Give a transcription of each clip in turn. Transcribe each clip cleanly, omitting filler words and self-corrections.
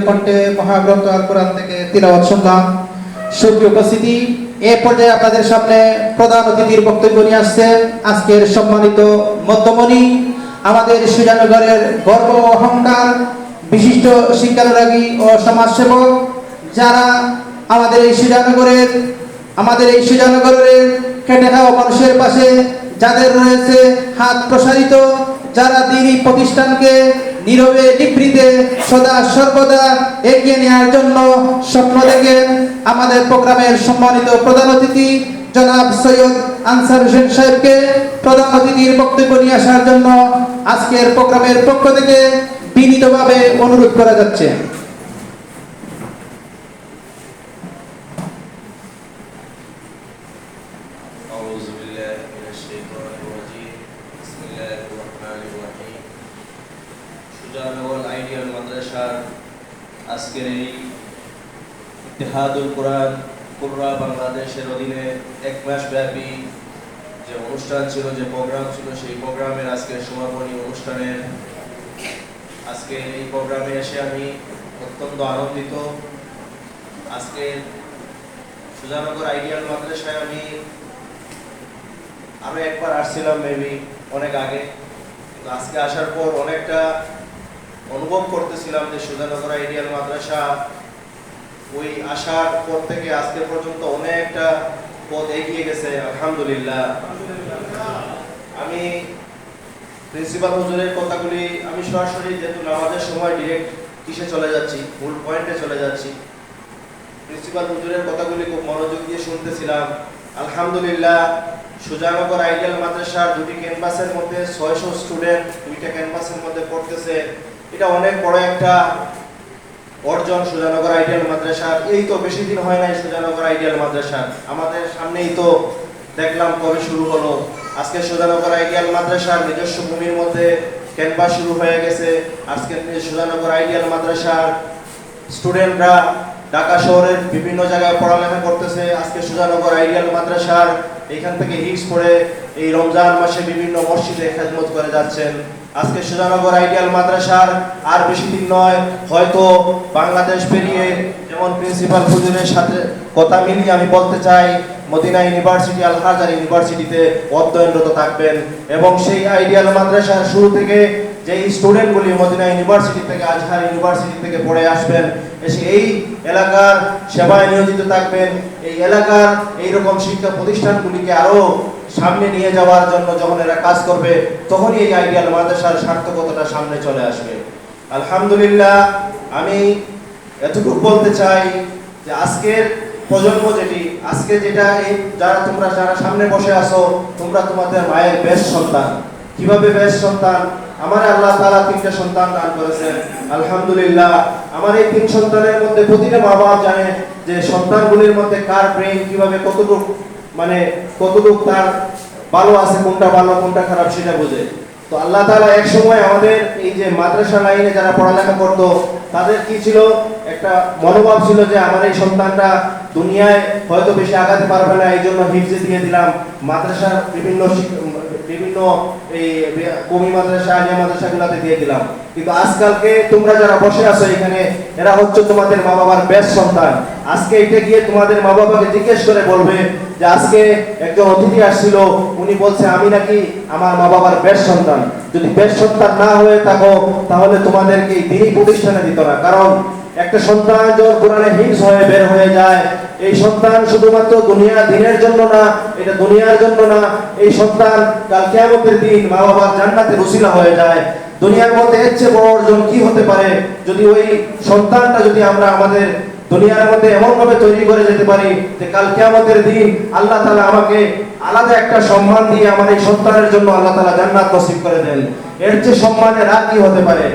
কণ্ঠে মহাগ্রন্থ আল কোরআন থেকে তিলাওয়াত শুনলাম। সুপ্রিয় উপস্থিতি, এ পর্যায়ে আপনাদের সামনে প্রধান অতিথির বক্তব্য নিয়ে আসছেন আজকের সম্মানিত মধ্যমণি, আমাদের সুজানগরের গর্ব ও অহংকার, বিশিষ্ট শিক্ষানুরাগী ও সমাজসেবক, যারা আমাদের এই সুজানগরের খেটে খাওয়া মানুষের পাশে যাদের রয়েছে হাত প্রসারিত, যারা দ্বীনি প্রতিষ্ঠানকে নীরবে নিভৃতে সদা সর্বদা এগিয়ে নেওয়ার জন্য স্বপ্ন দেখেন, আমাদের প্রোগ্রামের সম্মানিত প্রধান অতিথি জনাব সৈয়দ আনসার হোসেন সাহেবকে প্রধান অতিথির বক্তব্য নিয়ে আসার জন্য আজকের প্রোগ্রামের পক্ষ থেকে বিনীতভাবে অনুরোধ করা যাচ্ছে। সুজানগর আইডিয়াল মাদ্রাসার আজকের এই ইত্তেহাদুল কোরআন পুরা বাংলাদেশের অধীনে এক মাস ব্যাপী যে অনুষ্ঠান ছিল, যে প্রোগ্রাম ছিল, সেই প্রোগ্রামের আজকের সমাপনী অনুষ্ঠানের আজকে এই প্রোগ্রামে এসে আমি অত্যন্ত আনন্দিত। আজকে সুজানগর আইডিয়াল মাদ্রাসায় আমি আরো একবার আসছিলাম, মেবি অনেক আগে, কিন্তু আজকে আসার পর অনেকটা অনুভব করতেছিলাম যে সুজানগর আইডিয়াল মাদ্রাসা ওই আসার পর থেকে আজকে পর্যন্ত অনেকটা পথ এগিয়ে গেছে, আলহামদুলিল্লাহ। আমি প্রিন্সিপাল হুজুরের কথাগুলি আমি সরাসরি, যেহেতু নামাজের সময় ডিরেক্ট কিসে চলে যাচ্ছি, মূল পয়েন্টে চলে যাচ্ছি, প্রিন্সিপাল হুজুরের কথাগুলি খুব মনোযোগ দিয়ে শুনতেছিলাম। আলহামদুলিল্লাহ, সুজানগর আইডিয়াল মাদ্রাসার দুটি ক্যাম্পাসের মধ্যে 600 স্টুডেন্ট দুইটা ক্যাম্পাসের মধ্যে পড়তেছে, এটা অনেক বড় একটা অর্জন সুজানগর আইডিয়াল মাদ্রাসার। এই তো বেশি দিন হয় নাই সুজানগর আইডিয়াল মাদ্রাসার, আমাদের সামনেই তো দেখলাম কবে শুরু হলো। আজকে সুজানগর আইডিয়াল মাদ্রাসার নিজস্ব ভূমির মধ্যে ক্যাম্পাস শুরু হয়ে গেছে। আজকে সুজানগর আইডিয়াল মাদ্রাসার স্টুডেন্টরা ঢাকা শহরের বিভিন্ন জায়গায় পড়ালেখা করতেছে। আজকে সুজানগর আইডিয়াল মাদ্রাসার এখান থেকে হিক্স পড়ে এই রমজান মাসে বিভিন্ন মসজিদে খেদমত করে যাচ্ছেন। আজকে সুজানগর আইডিয়াল মাদ্রাসার আর বেশি দিন নয়, হয়তো বাংলাদেশ পেরিয়ে, যেমন প্রিন্সিপাল হুজুরের সাথে কথা মিলিয়ে আমি বলতে চাই, মদিনা ইউনিভার্সিটি, আল হাজার ইউনিভার্সিটিতে অধ্যয়নরত থাকবেন। এবং সেই আইডিয়াল মাদ্রাসার শুরু থেকে যে স্টুডেন্টগুলি মদিনা ইউনিভার্সিটি থেকে, আজহার ইউনিভার্সিটি থেকে পড়ে আসবেন, এসে এই এলাকার সেবায় নিয়োজিত থাকবেন, এই এলাকার এইরকম শিক্ষা প্রতিষ্ঠানগুলিকে আরো সামনে নিয়ে যাওয়ার জন্য যখন এরা কাজ করবে, তখনই এই আইডিয়াল মাদ্রাসার সার্থকতাটা সামনে চলে আসবে। আলহামদুলিল্লাহ, আমি এতটুকু বলতে চাই যে আজকের প্রজন্ম যেটা যারা সামনে বসে আছো, তোমরা তোমাদের মায়ের বেস্ট সন্তান। কিভাবে বেস্ট সন্তান? আমার আল্লাহ তাআলা 3টা সন্তান দান করেছেন, আলহামদুলিল্লাহ। আমার এই 3 সন্তানের মধ্যে প্রতিটা মা বাবা জানে যে সন্তানগুলির মধ্যে কার ব্রেন কিভাবে কতটুকু তার ভালো আছে, কোনটা ভালো কোনটা খারাপ সেটা বোঝে। তো আল্লাহ তাআলা এক সময় আমাদের এই যে মাদ্রাসা লাইনে যারা পড়ালেখা করত, তাদের কি ছিল, একটা মনোভাব ছিল যে আমার এই সন্তানটা দুনিয়ায় হয়তো বেশি আগাতে পারবে না, এই জন্য হিফজে দিয়ে দিলাম। মাদ্রাসার বিভিন্ন এই কওমি মাদ্রাসা, আলিয়া মাদ্রাসাগুলোতে দিয়ে দিলাম। কিন্তু আজকালকে তোমরা যারা বসে আছো এখানে, এরা হচ্ছে তোমাদের মা বাবার বেস্ট সন্তান। আজকে এটা গিয়ে তোমাদের মা বাবাকে জিজ্ঞেস করে বলবে যে আজকে একজন অতিথি আসছিল, উনি বলছে আমি নাকি আমার মা বাবার বেস্ট সন্তান। যদি বেস্ট সন্তান না হয়ে থাকো, তাহলে তোমাদেরকে দ্বীনি প্রতিষ্ঠানে দিত না। কারণ একটা সন্তান যখন কোরআনে হিফজ হয়ে বের হয়ে যায়, এই সন্তান শুধুমাত্র দিনের জন্য না, এটা দুনিয়ার জন্য না, এই সন্তান কাল কিয়ামতের দিন মা বাবার জান্নাতের উসিলা হয়ে যায়। দুনিয়ার মধ্যে এর চেয়ে বড় অর্জন কি হতে পারে, যদি ওই সন্তানটা যদি আমরা আমাদের দুনিয়ার মধ্যে এমন ভাবে তৈরি করে যেতে পারি যে কাল কিয়ামতের দিন আল্লাহ তাআলা আমাকে আলাদা একটা সম্মান দিয়ে আমার এই সন্তানের জন্য আল্লাহ তাআলা জান্নাত নসিব করে দেন। এর চেয়ে সম্মানের আর কি হতে পারে?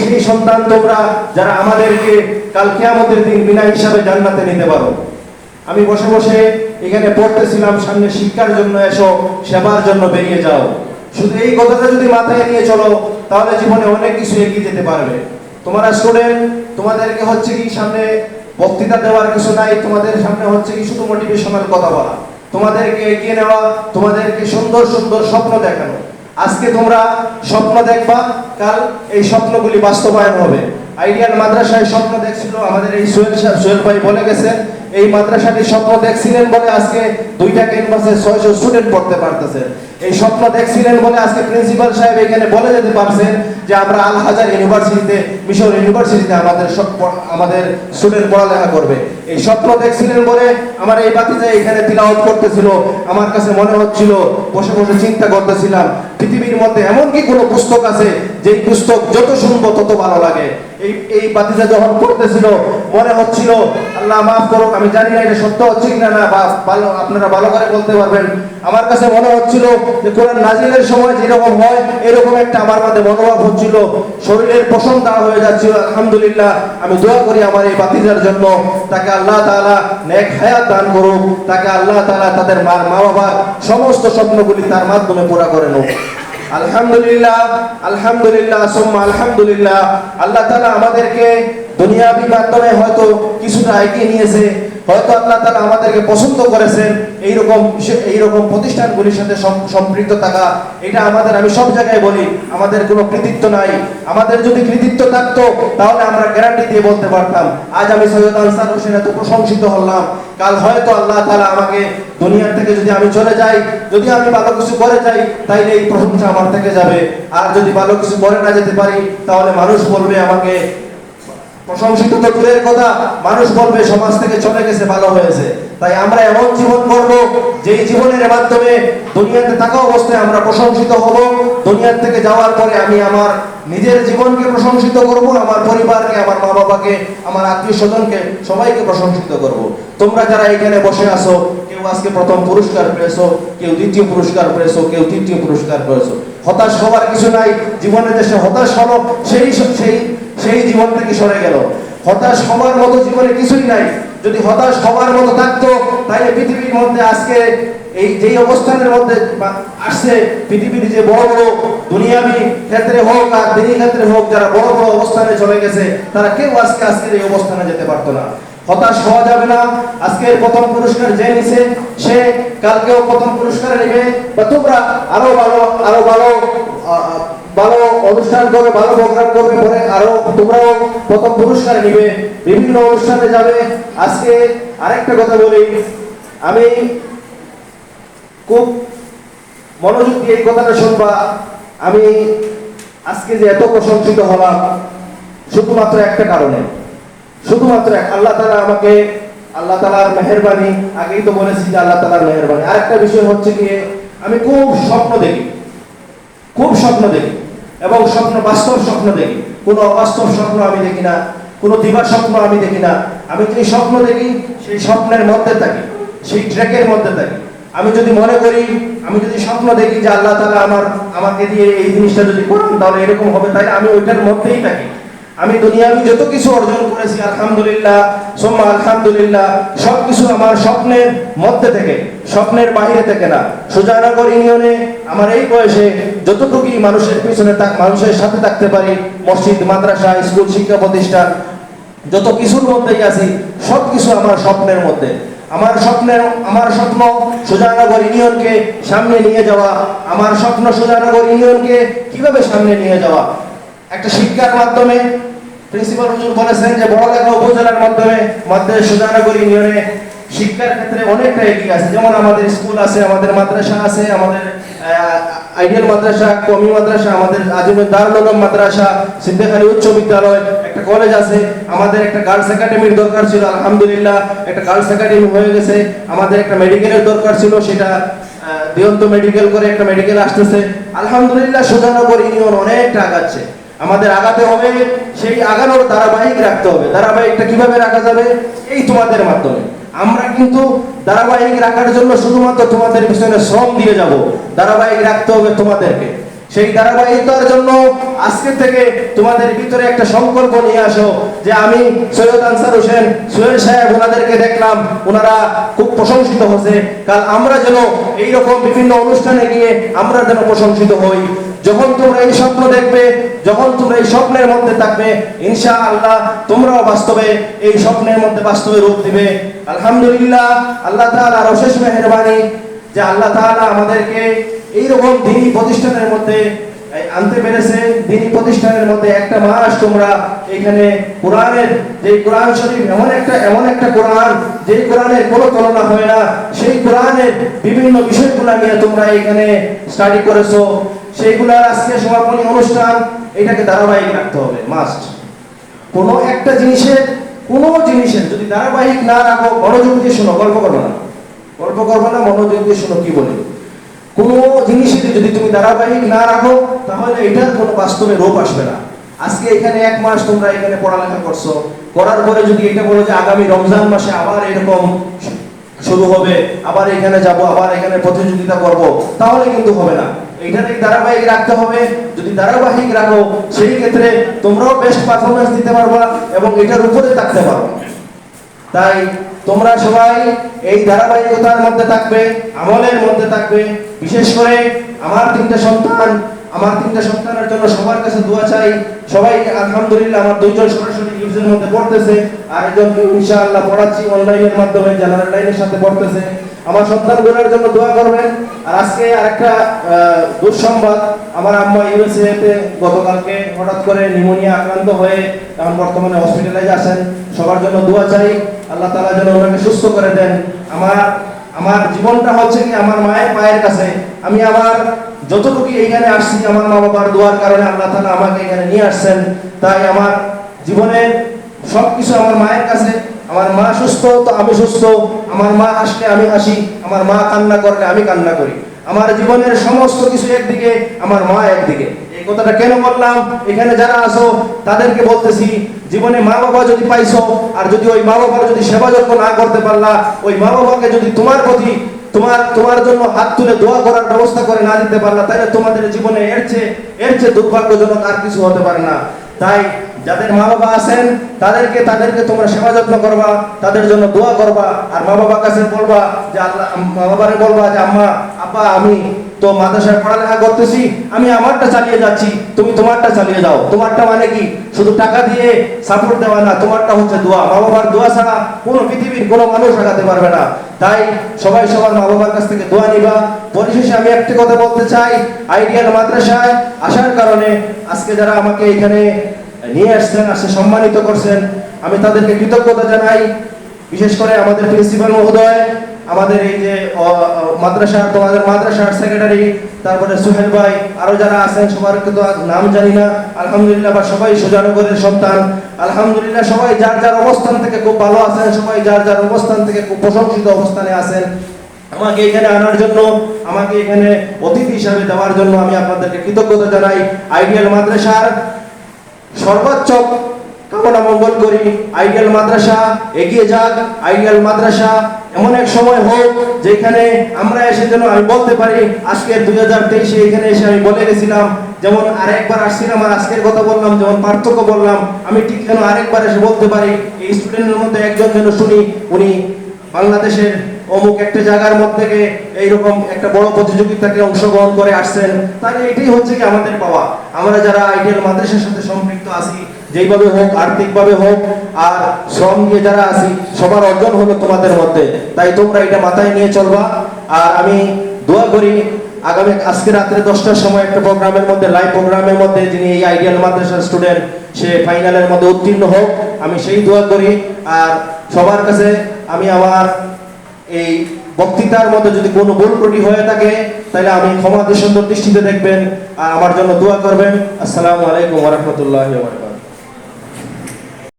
সেই সন্তান তোমরা যারা আমাদেরকে কাল কিয়ামতের দিন বিনা হিসাবে জান্নাতে নিতে পারো। আমি বসে বসে এখানে পড়তেছিলাম, সামনে শিক্ষার জন্য এসো, সেবার জন্য বেরিয়ে যাও। শুধু এই কথাটা যদি মাথায় নিয়ে চলো, তাহলে জীবনে অনেক কিছু এগিয়ে যেতে পারবে। তোমরা স্টুডেন্ট, তোমাদেরকে হচ্ছে কি সামনে বক্তৃতা দেওয়ার কিছু নাই, তোমাদের সামনে হচ্ছে কি শুধু মোটিভেশনাল কথা বলা, তোমাদেরকে এগিয়ে নেওয়া, তোমাদেরকে সুন্দর সুন্দর স্বপ্ন দেখানো। আজকে তোমরা স্বপ্ন দেখবা, কাল এই স্বপ্নগুলি বাস্তবায়ন হবে। আইডিয়াল মাদ্রাসায় স্বপ্ন দেখছিল আমাদের এই সোহেল ভাই বলে গেছে, এই মাদ্রাসাটি স্বপ্ন দেখছিলেন বলে আজকে 2টা ক্যাম্পাসে 600 স্টুডেন্ট পড়তে পারতেছে। এই স্বপ্ন দেখছিলেন বলে আজকে প্রিন্সিপাল সাহেব এখানে বলে যেতে পারছেন যে আমরা আল হাজার ইউনিভার্সিটিতে, মিশর ইউনিভার্সিটিতে আমাদের স্টুডেন্ট পড়ালেখা করবে। এই স্বপ্ন দেখছিলেন বলে আমার এই বাতিজা এখানে তিলাওয়াত করতেছিল। আমার কাছে মনে হচ্ছিল, বসে বসে চিন্তা করতেছিলাম, পৃথিবীর মধ্যে এমন কি কোনো পুস্তক আছে যেই পুস্তক যত শুনবো তত ভালো লাগে। এই বাতিজা যখন পড়তেছিল মনে হচ্ছিল, আল্লাহ মাফ করুক, আমি জানি না এটা সত্য হচ্ছে কিনা, না ভালো আপনারা ভালো করে বলতে পারবেন। আমার কাছে মনে হচ্ছিল যে কোরআন নাজিলের সময় যেরকম হয় এরকম একটা আমার মধ্যে মনোভাব হচ্ছিল, শরীরের পশম দাঁড়া হয়ে যাচ্ছিল। আলহামদুলিল্লাহ, আমি দোয়া করি আমার এই বাতিজার জন্য, তাকে আল্লাহ তাআলা নেক হায়াত দান করুক, তাকে আল্লাহ তাআলা তাদের মা বাবার সমস্ত স্বপ্নগুলি তার মাধ্যমে পুরা করে নেক। আলহামদুলিল্লাহ, আলহামদুলিল্লাহ, সুম্মা আলহামদুলিল্লাহ। আল্লাহ তাআলা আমাদেরকে দুনিয়াবি মাধ্যমে হয়তো কিছুটা এগিয়ে নিয়েছে, হয়তো আল্লাহ তাআলা আমাদেরকে পছন্দ করেছেন। এইরকম প্রতিষ্ঠানগুলির সাথে সম্পৃক্ত থাকা, এটা আমাদের, আমি সব জায়গায় বলি, আমাদের কোনো কৃতিত্ব নাই। আমাদের যদি কৃতিত্ব থাকতো তাহলে আমরা গ্যারান্টি দিয়ে বলতে পারতাম, আজ আমি সৈয়দ আনসার হোসেন এত প্রশংসিত হলাম, কাল হয়তো আল্লাহ তাআলা আমাকে দুনিয়ার থেকে যদি আমি চলে যাই, যদি আমি ভালো কিছু করে যাই, তাইলে এই প্রশংসা আমার থেকে যাবে। আর যদি ভালো কিছু করে না যেতে পারি তাহলে মানুষ বলবে আমাকে, প্রশংসিত তো দূরের কথা, মানুষ বলবে সমাজ থেকে চলে গেছে, ভালো হয়েছে। তাই আমরা এমন জীবন করব যেই জীবনের মাধ্যমে দুনিয়াতে থাকা অবস্থায় আমরা প্রশংসিত হব, দুনিয়ার থেকে যাওয়ার পরে আমি আমার নিজের জীবনকে প্রশংসিত করব, আমার পরিবারকে, আমার মা বাবাকে, আমার আত্মীয় স্বজনকে, সবাইকে প্রশংসিত করব। তোমরা যারা এখানে বসে আছো, কেউ আজকে প্রথম পুরস্কার পেয়েছো, কেউ দ্বিতীয় পুরস্কার পেয়েছো, কেউ তৃতীয় পুরস্কার পেয়েছো। হতাশ হওয়ার কিছু নাই। জীবনে দেশে হতাশ হলো সেই জীবন থেকে সরে গেল। হতাশ হওয়ার মতো জীবনে কিছুই নাই। যদি হতাশ হওয়ার মতো থাকতো তাহলে পৃথিবীর মধ্যে আজকে এই যেই অবস্থানের মধ্যে আসছে, পৃথিবীর যে বড় বড় দুনিয়াবি ক্ষেত্রে হোক আর দিনী ক্ষেত্রে হোক, যারা বড় বড় অবস্থানে চলে গেছে, তারা কেউ আজকের এই অবস্থানে যেতে পারতো না। হতাশ হওয়া যাবে না। আজকের প্রথম পুরস্কার যে নিছে সে কালকেও প্রথম পুরস্কার নেবে, বা তোমরা আরো ভালো অনুষ্ঠান করবে, ভালো প্রোগ্রাম করবে, পরে আরো তোমরাও প্রথম পুরস্কার নিবে, বিভিন্ন অনুষ্ঠানে যাবে। আজকে আরেকটা কথা বলি, আমি খুব মনোযোগ দিয়ে এই কথাটা শুনবা। আমি আজকে যে এত প্রশংসিত হলাম শুধুমাত্র একটা কারণে, শুধুমাত্র আল্লাহ তাআলা আমাকে, আল্লাহ তাআলার মেহেরবানি। আগেই তো বলেছি যে আল্লাহ তাআলার মেহেরবানি। আরেকটা বিষয় হচ্ছে কি, আমি খুব স্বপ্ন দেখি, খুব স্বপ্ন দেখি, এবং বাস্তব স্বপ্ন দেখি। কোনো অবাস্তব স্বপ্ন আমি দেখি না, কোনো দিবা স্বপ্ন আমি দেখি না। আমি যে স্বপ্ন দেখি সেই স্বপ্নের মধ্যে থাকি, সেই ট্র্যাকের মধ্যে থাকি। আমি যদি মনে করি, আমি যদি স্বপ্ন দেখি যে আল্লাহ তাআলা আমাকে দিয়ে এই জিনিসটা যদি করেন তাহলে এরকম হবে, তাই আমি ওইটার মধ্যেই থাকি। আমি দুনিয়াবি যত কিছু অর্জন করেছি আলহামদুলিল্লাহ, সুম্মা আলহামদুলিল্লাহ, সবকিছু আমার স্বপ্নের মধ্যে থেকে, স্বপ্নের বাইরে থেকে না। সুজানগর ইউনিয়নে আমার এই বয়সে যতটুকুই মানুষের পিছনে মানুষের সাথে থাকতে পারি, মসজিদ, মাদ্রাসা, স্কুল, শিক্ষা প্রতিষ্ঠান, যত কিছুর মধ্যেই আছি, সবকিছু আমার স্বপ্নের মধ্যে। আমার স্বপ্ন সুজানগর ইউনিয়নকে সামনে নিয়ে যাওয়া। আমার স্বপ্ন সুজানগর ইউনিয়নকে কিভাবে সামনে নিয়ে যাওয়া, একটা শিক্ষার মাধ্যমে। প্রিন্সিপাল হুজুর বলেছেন যে বড়লেখা উপজেলার মাধ্যমে সুজানগর ইউনিয়নে শিক্ষার ক্ষেত্রে অনেকটা এগিয়ে আছে। যেমন আমাদের স্কুল আছে, আমাদের মাদ্রাসা আছে, আমাদের আইডিয়াল মাদ্রাসা, কমি মাদ্রাসা, আমাদের আজিমুল দারুল উলুম মাদ্রাসা, সিদ্দিক আলী উচ্চ বিদ্যালয়, একটা কলেজ আছে। আমাদের একটা গার্লস একাডেমির দরকার ছিল, আলহামদুলিল্লাহ একটা গার্লস একাডেমি হয়ে গেছে। আমাদের একটা মেডিকেলের দরকার ছিল, সেটা দিয়ন্ত মেডিকেল করে একটা মেডিকেল আসতেছে। আলহামদুলিল্লাহ সুজানগর ইউনিয়ন অনেকটা আগাচ্ছে। আমাদের আগাতে হবে, সেই আগানোর ধারাবাহিক রাখতে হবে। ধারাবাহিকটা কিভাবে রাখা যাবে? এই তোমাদের মাধ্যমে। আমরা কিন্তু ধারাবাহিক রাখার জন্য শুধুমাত্র তোমাদের পিছনে শ্রম দিয়ে যাব, ধারাবাহিক রাখতে হবে তোমাদেরকে। সেই ধারাবাহিকতার জন্য আজকে থেকে তোমাদের ভিতরে একটা সংকল্প নিয়ে আসো যে আমি সৈয়দ আনসার হোসেন, সোহেল সাহেব, ওনাদেরকে দেখলাম, ওনারা খুব প্রশংসিত হচ্ছে, কাল আমরা যেন এইরকম বিভিন্ন অনুষ্ঠানে গিয়ে আমরা যেন প্রশংসিত হই। যখন তোমরা এই স্বপ্ন দেখবে, যখন তোমরা এই স্বপ্নের মধ্যে থাকবে, ইনশাআল্লাহ তোমরাও বাস্তবে এই স্বপ্নের মধ্যে বাস্তবে রূপ দিবে। আলহামদুলিল্লাহ, আল্লাহ তাআলার অশেষ মেহেরবানি যে আল্লাহ তাআলা আমাদেরকে এইরকম দ্বীনি প্রতিষ্ঠানের মধ্যে আনতে পেরেছে। দিনী প্রতিষ্ঠানের মধ্যে একটা মাস তোমরা এখানে কোরআনের, যে কোরআন শরীফ এমন একটা কোরআন, যে কোরআনের কোনো তুলনা হয় না, সেই কোরআনের বিভিন্ন বিষয়গুলো নিয়ে তোমরা এখানে স্টাডি করেছো। সেইগুলার আজকে সমাপনী অনুষ্ঠান, এটাকে ধারাবাহিক রাখতে হবে, মাস্ট। কোনো একটা জিনিসের যদি ধারাবাহিক না রাখো, মনোযোগ দিয়ে শোনো, গল্প করবো না, মনোযোগ দিয়ে শোনো কি বলি। কোনো জিনিসের যদি তুমি ধারাবাহিক না রাখো, তাহলে এটার কোনো বাস্তবে রূপ আসবে না। আজকে এখানে এক মাস তোমরা এখানে পড়ালেখা করছো, করার পরে যদি এটা বলো যে আগামী রমজান মাসে আবার এরকম শুরু হবে, আবার এখানে যাব, আবার এখানে প্রতিযোগিতা করব, তাহলে কিন্তু হবে না। এইটাতে ধারাবাহিক রাখতে হবে। যদি ধারাবাহিক রাখো, সেই ক্ষেত্রে তোমরাও বেস্ট পারফরমেন্স দিতে পারবা এবং এটার উপরে থাকতে পারবে। তাই তোমরা সবাই এই ধারাবাহিকতার মধ্যে থাকবে, আমলের মধ্যে থাকবে। বিশেষ করে আমার তিনটা সন্তানের জন্য সবার কাছে দোয়া চাই। সবাই আলহামদুলিল্লাহ, আমার দুইজন সরাসরি ইউজের মধ্যে পড়তেছে, আর একজন ইনশাআল্লাহ পড়াচ্ছি অনলাইনের মাধ্যমে, জেনারেল লাইনের সাথে পড়তেছে। আমার সন্তানগুলোর জন্য দোয়া করবেন। আর আজকে আরেকটা দুঃসংবাদ, আমার আম্মা ইউএসএ তে গতকালকে হঠাৎ করে নিউমোনিয়া আক্রান্ত হয়ে এখন বর্তমানে হসপিটালাইজ আছেন। সবার জন্য দোয়া চাই, আল্লাহ তাআলা যেন ওনাকে সুস্থ করে দেন। আমার জীবনটা হচ্ছে কি আমার মায়ের পায়ের কাছে। আমি আমার যতটুকু এইখানে আসছি, আমার মা বাবার দোয়ার কারণে আল্লাহ তাআলা আমাকে এখানে নিয়ে আসছেন। তাই আমার জীবনের সবকিছু আমার মায়ের কাছে। আমার মা সুস্থ তো আমি সুস্থ, আমার মা হাসলে আমি হাসি, আমার মা কান্না করলে আমি কান্না করি। আমার জীবনের সমস্ত কিছু একদিকে, আমার মা একদিকে। এই কথাটা কেন বললাম, এখানে যারা আছো তাদেরকে বলতেছি, জীবনে মা বাবা যদি পাইছো, আর যদি ওই মা বাবার যদি সেবা যত্ন না করতে পারলা, ওই মা বাবাকে যদি তোমার প্রতি তোমার জন্য হাত তুলে দোয়া করার ব্যবস্থা করে না দিতে পারলা, তাহলে তোমাদের জীবনে এর চেয়ে দুর্ভাগ্যজনক আর কিছু হতে পারে না। তাই যাদের মা বাবা আছেন তাদেরকে তোমরা সেবা যত্ন করবা, তাদের জন্য দোয়া করবা। আর মা বাবার কাছে বলবা যে মা বাবারে বলবা যে আম্মা আব্বা, আমি তো মাদ্রাসায় পড়ালেখা করতেছি, আমি আমারটা চালিয়ে যাচ্ছি, তুমি তোমারটা চালিয়ে যাও। তোমারটা মানে কি? শুধু টাকা দিয়ে সাপোর্ট দেওয়া না, তোমারটা হচ্ছে দোয়া। মা বাবার দোয়া ছাড়া কোনো পৃথিবীর কোনো মানুষ আগাতে পারবে না। তাই সবাই সবার মা বাবার কাছ থেকে দোয়া নিবা। পরিশেষে আমি একটা কথা বলতে চাই, আইডিয়াল মাদ্রাসায় আসার কারণে আজকে যারা আমাকে এখানে নিয়ে আসছেন, সম্মানিত করছেন, আমি তাদেরকে কৃতজ্ঞতা জানাই। বিশেষ করে আমাদের প্রিন্সিপাল মহোদয়, আমাদের এই যে তোমাদের মাদ্রাসার সেক্রেটারি, তারপরে সুহেল ভাই, আরো যারা আছেন সবার তো নাম জানি না। আলহামদুলিল্লাহ, বা সবাই সুজানগরের সন্তান। আলহামদুলিল্লাহ, সবাই যার যার অবস্থান থেকে খুব ভালো আছেন, সবাই যার যার অবস্থান থেকে খুব প্রশংসিত অবস্থানে আছেন। আমাকে এখানে আনার জন্য, আমাকে এখানে অতিথি হিসাবে দেওয়ার জন্য আমি আপনাদেরকে কৃতজ্ঞতা জানাই। আইডিয়াল মাদ্রাসার সর্বোচ্চ কামনা মঙ্গল করি। আইডিয়াল মাদ্রাসা এগিয়ে যাক। আইডিয়াল মাদ্রাসা এমন এক সময় হোক যেখানে আমরা এসে যেন আমি বলতে পারি, আজকে 2023 এখানে এসে আমি বলে গেছিলাম, যেমন আরেকবার আসছিলাম আর আজকের কথা বললাম, যেমন পার্থক্য বললাম, আমি ঠিক যেন আরেকবার এসে বলতে পারি, এই স্টুডেন্টের মধ্যে একজন যেন শুনি উনি বাংলাদেশের অমুক একটা জায়গার মধ্যে থেকে এইরকম একটা বড় প্রতিযোগিতাকে অংশগ্রহণ করে আসছেন। তাহলে এটাই হচ্ছে কি আমাদের পাওয়া। আমরা যারা আইডিয়াল মাদ্রাসার সাথে সম্পৃক্ত আছি, যেইভাবে হোক, আর্থিকভাবে হোক আর শ্রম দিয়ে যারা আছি, সবার অর্জন হলো তোমাদের মধ্যে। তাই তোমরা এটা মাথায় নিয়ে চলবা। আর আমি দোয়া করি আজকে রাত্রে 10টার সময় একটা প্রোগ্রামের মধ্যে, লাইভ প্রোগ্রামের মধ্যে, যিনি এই আইডিয়াল মাদ্রাসার স্টুডেন্ট, সে ফাইনালের মধ্যে উত্তীর্ণ হোক, আমি সেই দোয়া করি। আর সবার কাছে আমি আমার এই বক্তৃতার মধ্যে যদি কোনো ভুল ত্রুটি হয়ে থাকে, তাহলে আমি ক্ষমা সুন্দর দৃষ্টিতে দেখবেন আর আমার জন্য দোয়া করবেন। আসসালামু আলাইকুম ওয়া রাহমাতুল্লাহি ওয়া বারাকাতুহু।